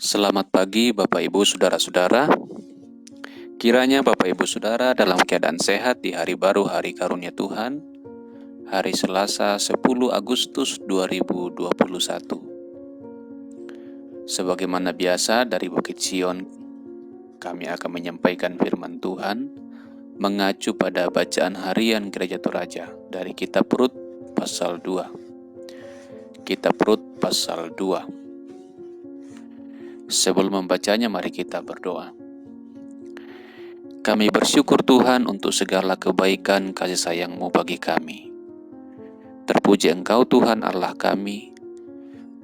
Selamat pagi Bapak Ibu Saudara-saudara. Kiranya Bapak Ibu Saudara dalam keadaan sehat di hari baru hari karunia Tuhan, hari Selasa 10 Agustus 2021. Sebagaimana biasa dari Bukit Sion, kami akan menyampaikan firman Tuhan mengacu pada bacaan harian Gereja Toraja dari Kitab Rut pasal 2. Kitab Rut pasal 2. Sebelum membacanya, mari kita berdoa. Kami bersyukur Tuhan untuk segala kebaikan kasih sayang-Mu bagi kami. Terpuji Engkau Tuhan Allah kami,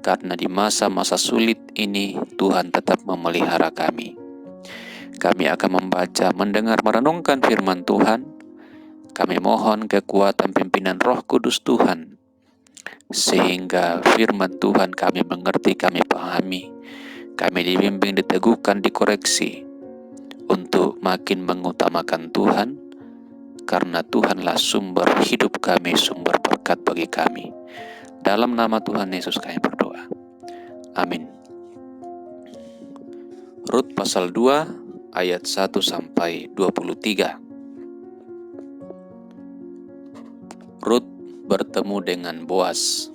karena di masa-masa sulit ini Tuhan tetap memelihara kami. Kami akan membaca, mendengar, merenungkan firman Tuhan. Kami mohon kekuatan pimpinan Roh Kudus Tuhan, sehingga firman Tuhan kami mengerti, kami pahami, kami dibimbing, diteguhkan, dikoreksi, untuk makin mengutamakan Tuhan, karena Tuhanlah sumber hidup kami, sumber berkat bagi kami. Dalam nama Tuhan Yesus kami berdoa. Amin. Rut pasal 2 ayat 1 sampai 23. Rut bertemu dengan Boas.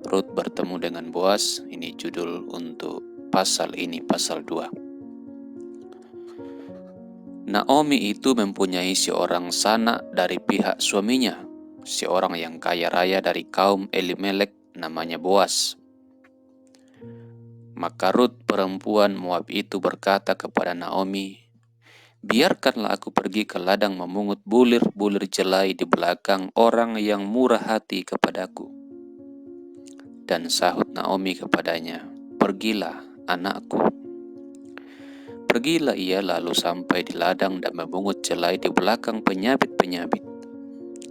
Rut bertemu dengan Boas, ini judul untuk pasal ini, pasal 2. Naomi itu mempunyai seorang sanak dari pihak suaminya, seorang yang kaya raya dari kaum Elimelek, namanya Boas. Maka Rut perempuan Moab itu berkata kepada Naomi, "Biarkanlah aku pergi ke ladang memungut bulir-bulir jelai di belakang orang yang murah hati kepadaku." Dan sahut Naomi kepadanya, "Pergilah, anakku." Pergilah ia lalu sampai di ladang dan memungut jelai di belakang penyabit-penyabit.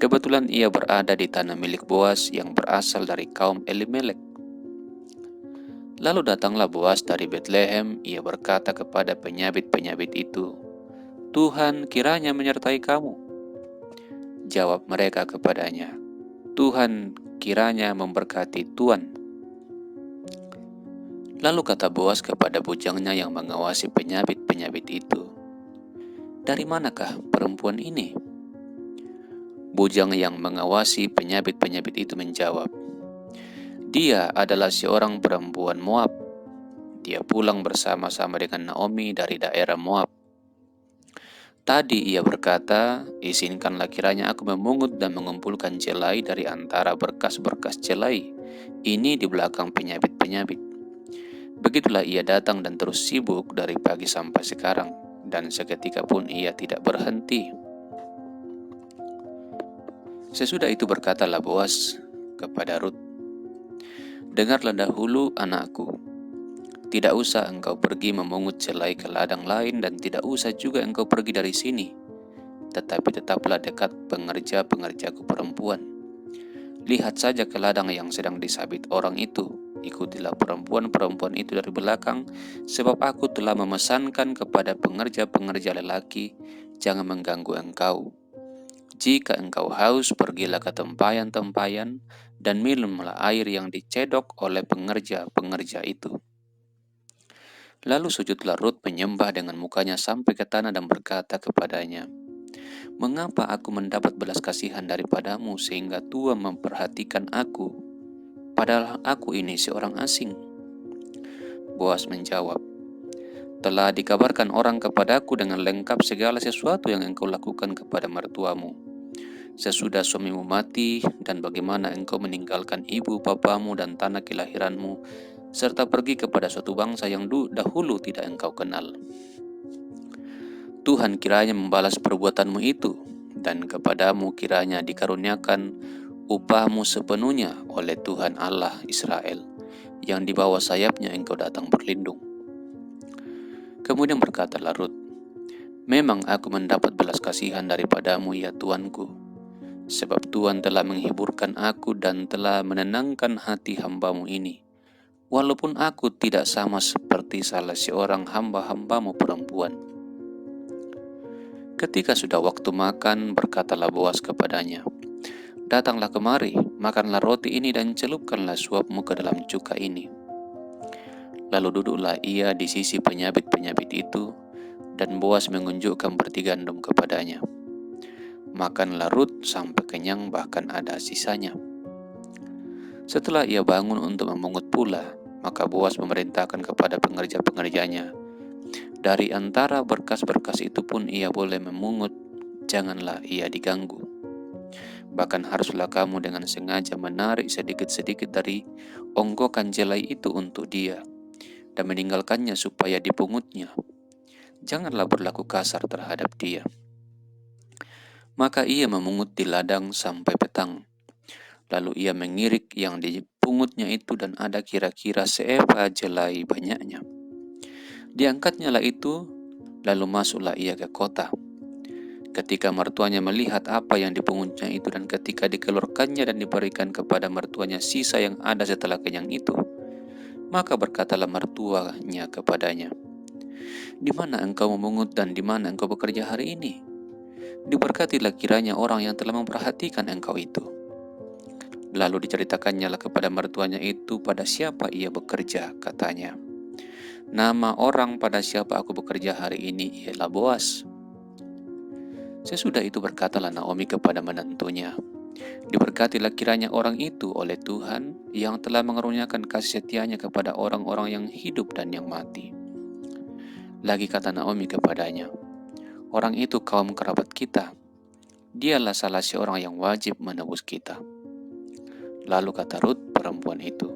Kebetulan ia berada di tanah milik Boas yang berasal dari kaum Elimelek. Lalu datanglah Boas dari Betlehem, ia berkata kepada penyabit-penyabit itu, "Tuhan kiranya menyertai kamu." Jawab mereka kepadanya, "Tuhan kiranya memberkati Tuan." Lalu kata Boas kepada bujangnya yang mengawasi penyabit-penyabit itu, "Dari manakah perempuan ini?" Bujang yang mengawasi penyabit-penyabit itu menjawab, "Dia adalah seorang perempuan Moab. Dia pulang bersama-sama dengan Naomi dari daerah Moab. Tadi ia berkata, 'Izinkanlah kiranya aku memungut dan mengumpulkan jelai dari antara berkas-berkas jelai ini di belakang penyabit-penyabit.' Begitulah ia datang dan terus sibuk dari pagi sampai sekarang, dan seketika pun ia tidak berhenti." Sesudah itu berkatalah Boas kepada Rut, "Dengarlah dahulu, anakku. Tidak usah engkau pergi memungut jelai ke ladang lain, dan tidak usah juga engkau pergi dari sini. Tetapi tetaplah dekat pengerja-pengerjaku perempuan. Lihat saja ke ladang yang sedang disabit orang itu. Ikutilah perempuan-perempuan itu dari belakang, sebab aku telah memesankan kepada pengerja-pengerja lelaki, jangan mengganggu engkau. Jika engkau haus, pergilah ke tempayan-tempayan, dan minumlah air yang dicedok oleh pengerja-pengerja itu." Lalu sujudlah Rut menyembah dengan mukanya sampai ke tanah dan berkata kepadanya, "Mengapa aku mendapat belas kasihan daripadamu sehingga Tuhan memperhatikan aku, padahal aku ini seorang asing?" Boas menjawab, "Telah dikabarkan orang kepadaku dengan lengkap segala sesuatu yang engkau lakukan kepada mertuamu sesudah suamimu mati, dan bagaimana engkau meninggalkan ibu bapamu dan tanah kelahiranmu, serta pergi kepada suatu bangsa yang dahulu tidak engkau kenal. Tuhan kiranya membalas perbuatanmu itu, dan kepadamu kiranya dikaruniakan upahmu sepenuhnya oleh Tuhan Allah Israel, yang di bawah sayapnya engkau datang berlindung." Kemudian berkatalah Rut, "Memang aku mendapat belas kasihan daripadamu, ya Tuanku, sebab Tuhan telah menghiburkan aku dan telah menenangkan hati hambamu ini, walaupun aku tidak sama seperti salah seorang hamba-hambamu perempuan." Ketika sudah waktu makan, berkatalah Boas kepadanya, "Datanglah kemari, makanlah roti ini dan celupkanlah suapmu ke dalam cuka ini." Lalu duduklah ia di sisi penyabit-penyabit itu, dan Boas mengunjukkan berti gandum kepadanya. Makanlah Rut sampai kenyang, bahkan ada sisanya. Setelah ia bangun untuk memungut pula, maka Boas memerintahkan kepada pengerja-pengerjanya, dari antara berkas-berkas itu pun ia boleh memungut, janganlah ia diganggu. Bahkan haruslah kamu dengan sengaja menarik sedikit-sedikit dari onggokan jelai itu untuk dia, dan meninggalkannya supaya dipungutnya. Janganlah berlaku kasar terhadap dia. Maka ia memungut di ladang sampai petang. Lalu ia mengirik yang dipungutnya itu, dan ada kira-kira seeva jelai banyaknya. Diangkatnyalah itu, lalu masuklah ia ke kota. Ketika mertuanya melihat apa yang dipungutnya itu, dan ketika dikeluarkannya dan diberikan kepada mertuanya sisa yang ada setelah kenyang itu, maka berkatalah mertuanya kepadanya, "Di mana engkau memungut dan di mana engkau bekerja hari ini? Diberkatilah kiranya orang yang telah memperhatikan engkau itu." Lalu diceritakannya kepada mertuanya itu pada siapa ia bekerja, katanya, "Nama orang pada siapa aku bekerja hari ini ialah Boas." Sesudah itu berkatalah Naomi kepada menantunya, "Diberkatilah kiranya orang itu oleh Tuhan yang telah mengaruniakan kasih setianya kepada orang-orang yang hidup dan yang mati." Lagi kata Naomi kepadanya, "Orang itu kaum kerabat kita. Dialah salah seorang yang wajib menebus kita." Lalu kata Rut perempuan itu,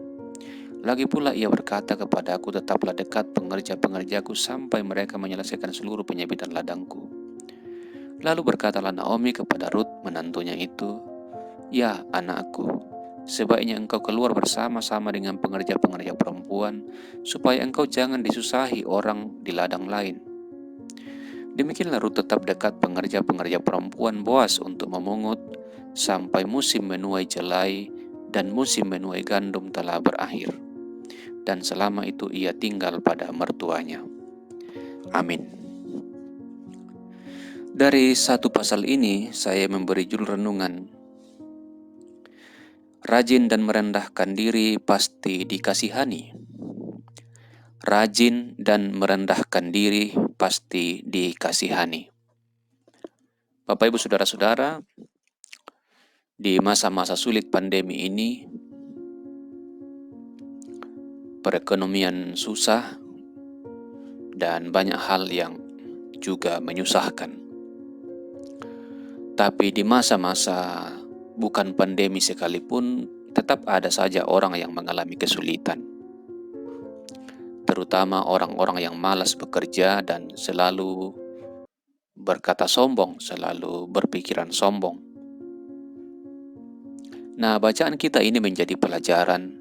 "Lagi pula ia berkata kepadaku, tetaplah dekat pengerja-pengerjaku sampai mereka menyelesaikan seluruh penyabitan ladangku." Lalu berkatalah Naomi kepada Rut menantunya itu, "Ya anakku, sebaiknya engkau keluar bersama-sama dengan pengerja-pengerja perempuan, supaya engkau jangan disusahi orang di ladang lain." Demikianlah Rut tetap dekat pengerja-pengerja perempuan Boas untuk memungut, sampai musim menuai jelai dan musim menuai gandum telah berakhir. Dan selama itu ia tinggal pada mertuanya. Amin. Dari satu pasal ini saya memberi judul renungan, rajin dan merendahkan diri pasti dikasihani. Rajin dan merendahkan diri pasti dikasihani. Bapak Ibu Saudara-saudara, di masa-masa sulit pandemi ini, perekonomian susah dan banyak hal yang juga menyusahkan. Tapi di masa-masa bukan pandemi sekalipun, tetap ada saja orang yang mengalami kesulitan. Terutama orang-orang yang malas bekerja dan selalu berkata sombong, selalu berpikiran sombong. Nah, bacaan kita ini menjadi pelajaran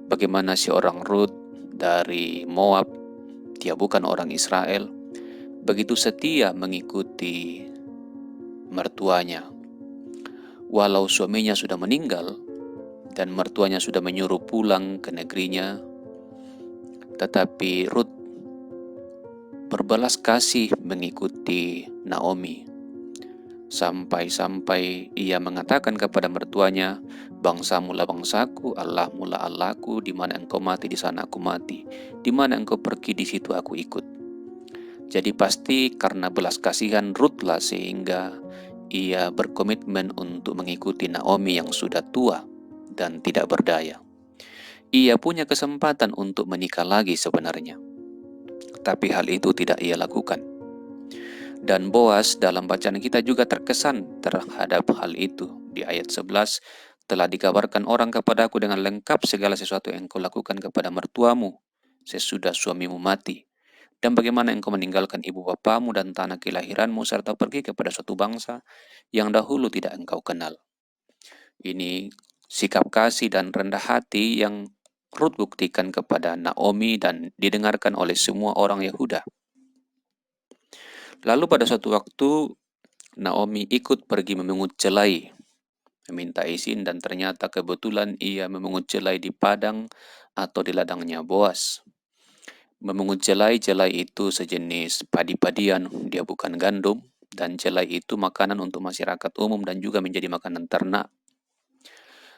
bagaimana seorang Rut dari Moab, dia bukan orang Israel, begitu setia mengikuti mertuanya. Walau suaminya sudah meninggal dan mertuanya sudah menyuruh pulang ke negerinya, tetapi Rut berbelas kasih mengikuti Naomi. Sampai-sampai ia mengatakan kepada mertuanya, "Bangsamu lah bangsaku, Allahmu lah Allahku, di mana engkau mati di sana aku mati, di mana engkau pergi di situ aku ikut." Jadi pasti karena belas kasihan Rut lah sehingga ia berkomitmen untuk mengikuti Naomi yang sudah tua dan tidak berdaya. Ia punya kesempatan untuk menikah lagi sebenarnya, tapi hal itu tidak ia lakukan. Dan Boas dalam bacaan kita juga terkesan terhadap hal itu. Di ayat 11, "Telah dikabarkan orang kepadaku dengan lengkap segala sesuatu yang kau lakukan kepada mertuamu sesudah suamimu mati, dan bagaimana engkau meninggalkan ibu bapamu dan tanah kelahiranmu serta pergi kepada suatu bangsa yang dahulu tidak engkau kenal." Ini sikap kasih dan rendah hati yang Rut buktikan kepada Naomi dan didengarkan oleh semua orang Yehuda. Lalu pada suatu waktu Naomi ikut pergi memungut jelai, meminta izin, dan ternyata kebetulan ia memungut jelai di padang atau di ladangnya Boas. Memungut jelai itu sejenis padi-padian, dia bukan gandum, dan jelai itu makanan untuk masyarakat umum dan juga menjadi makanan ternak.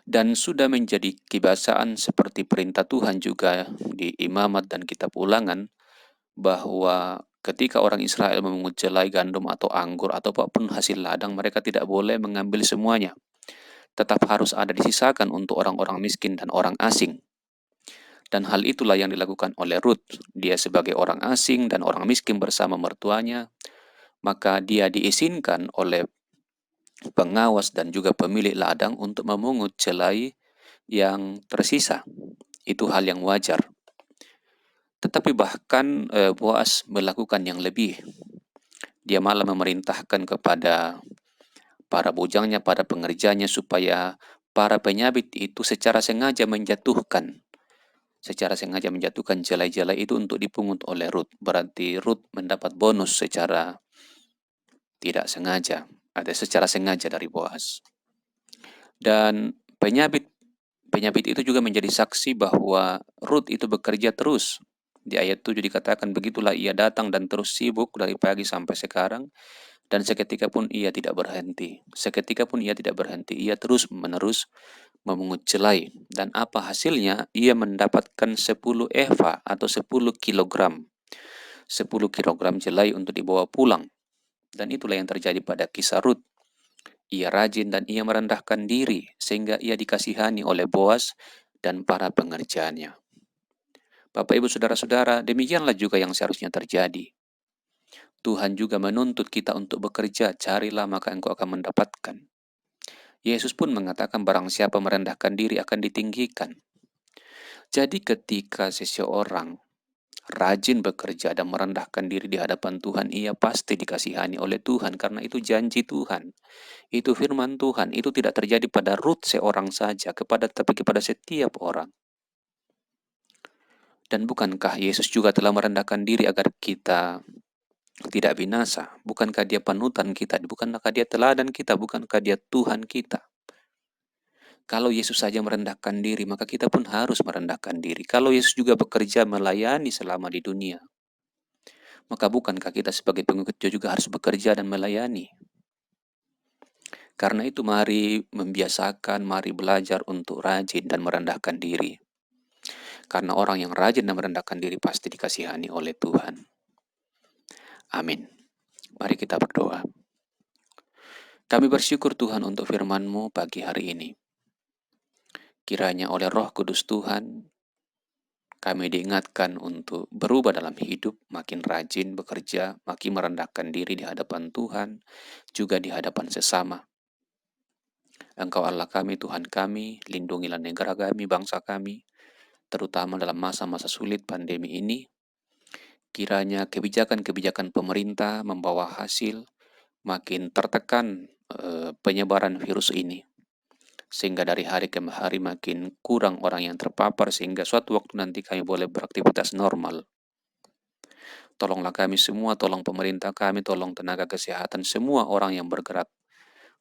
Dan sudah menjadi kebiasaan seperti perintah Tuhan juga di Imamat dan Kitab Ulangan, bahwa ketika orang Israel memungut jelai gandum atau anggur atau apapun hasil ladang, mereka tidak boleh mengambil semuanya. Tetap harus ada disisakan untuk orang-orang miskin dan orang asing. Dan hal itulah yang dilakukan oleh Ruth. Dia sebagai orang asing dan orang miskin bersama mertuanya, maka dia diizinkan oleh pengawas dan juga pemilik ladang untuk memungut jelai yang tersisa. Itu hal yang wajar. Tetapi bahkan Boas melakukan yang lebih. Dia malah memerintahkan kepada para bujangnya, para pengerjanya, supaya para penyabit itu secara sengaja menjatuhkan jelai-jelai itu untuk dipungut oleh Ruth. Berarti Ruth mendapat bonus secara tidak sengaja, ada secara sengaja dari Boas. Dan penyabit itu juga menjadi saksi bahwa Ruth itu bekerja terus. Di ayat 7 dikatakan, begitulah ia datang dan terus sibuk dari pagi sampai sekarang, dan seketika pun ia tidak berhenti. Seketika pun ia tidak berhenti, ia terus menerus memungut jelai. Dan apa hasilnya? Ia mendapatkan 10 eva atau 10 kilogram. 10 kilogram jelai untuk dibawa pulang. Dan itulah yang terjadi pada kisah Ruth. Ia rajin dan ia merendahkan diri sehingga ia dikasihani oleh Boas dan para pengerjanya. Bapak, Ibu, Saudara-saudara, demikianlah juga yang seharusnya terjadi. Tuhan juga menuntut kita untuk bekerja, carilah maka engkau akan mendapatkan. Yesus pun mengatakan barang siapa merendahkan diri akan ditinggikan. Jadi ketika seseorang rajin bekerja dan merendahkan diri di hadapan Tuhan, ia pasti dikasihani oleh Tuhan, karena itu janji Tuhan. Itu firman Tuhan, itu tidak terjadi pada Ruth seorang saja, tapi kepada setiap orang. Dan bukankah Yesus juga telah merendahkan diri agar kita tidak binasa? Bukankah dia panutan kita? Bukankah dia teladan kita? Bukankah dia Tuhan kita? Kalau Yesus saja merendahkan diri, maka kita pun harus merendahkan diri. Kalau Yesus juga bekerja melayani selama di dunia, maka bukankah kita sebagai pengikutnya juga harus bekerja dan melayani? Karena itu mari membiasakan, mari belajar untuk rajin dan merendahkan diri. Karena orang yang rajin dan merendahkan diri pasti dikasihani oleh Tuhan. Amin. Mari kita berdoa. Kami bersyukur Tuhan untuk firman-Mu pagi hari ini. Kiranya oleh Roh Kudus Tuhan, kami diingatkan untuk berubah dalam hidup, makin rajin bekerja, makin merendahkan diri di hadapan Tuhan, juga di hadapan sesama. Engkau Allah kami, Tuhan kami, lindungilah negara kami, bangsa kami, terutama dalam masa-masa sulit pandemi ini. Kiranya kebijakan-kebijakan pemerintah membawa hasil, makin tertekan penyebaran virus ini. Sehingga dari hari ke hari makin kurang orang yang terpapar, sehingga suatu waktu nanti kami boleh beraktivitas normal. Tolonglah kami semua, tolong pemerintah kami, tolong tenaga kesehatan, semua orang yang bergerak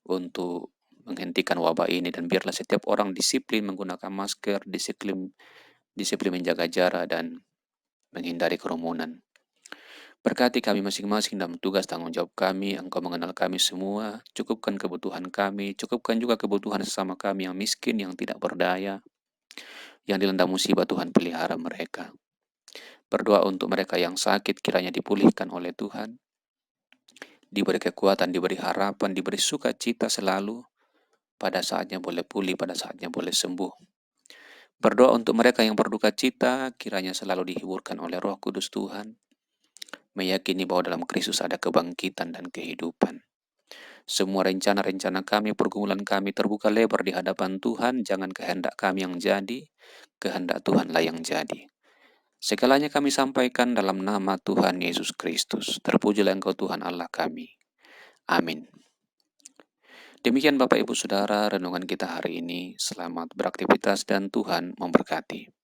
untuk menghentikan wabah ini. Dan biarlah setiap orang disiplin menggunakan masker, disiplin menjaga jarak, dan menghindari kerumunan. Berkati kami masing-masing dalam tugas tanggung jawab kami. Engkau mengenal kami semua. Cukupkan kebutuhan kami. Cukupkan juga kebutuhan sesama kami yang miskin, yang tidak berdaya, yang dilanda musibah. Tuhan, pelihara mereka. Berdoa untuk mereka yang sakit, kiranya dipulihkan oleh Tuhan. Diberi kekuatan, diberi harapan, diberi sukacita selalu. Pada saatnya boleh pulih, pada saatnya boleh sembuh. Berdoa untuk mereka yang berduka cita, kiranya selalu dihiburkan oleh Roh Kudus Tuhan. Meyakini bahwa dalam Kristus ada kebangkitan dan kehidupan. Semua rencana-rencana kami, pergumulan kami terbuka lebar di hadapan Tuhan. Jangan kehendak kami yang jadi, kehendak Tuhanlah yang jadi. Segalanya kami sampaikan dalam nama Tuhan Yesus Kristus. Terpujilah Engkau Tuhan Allah kami. Amin. Demikian Bapak Ibu Saudara renungan kita hari ini. Selamat beraktivitas dan Tuhan memberkati.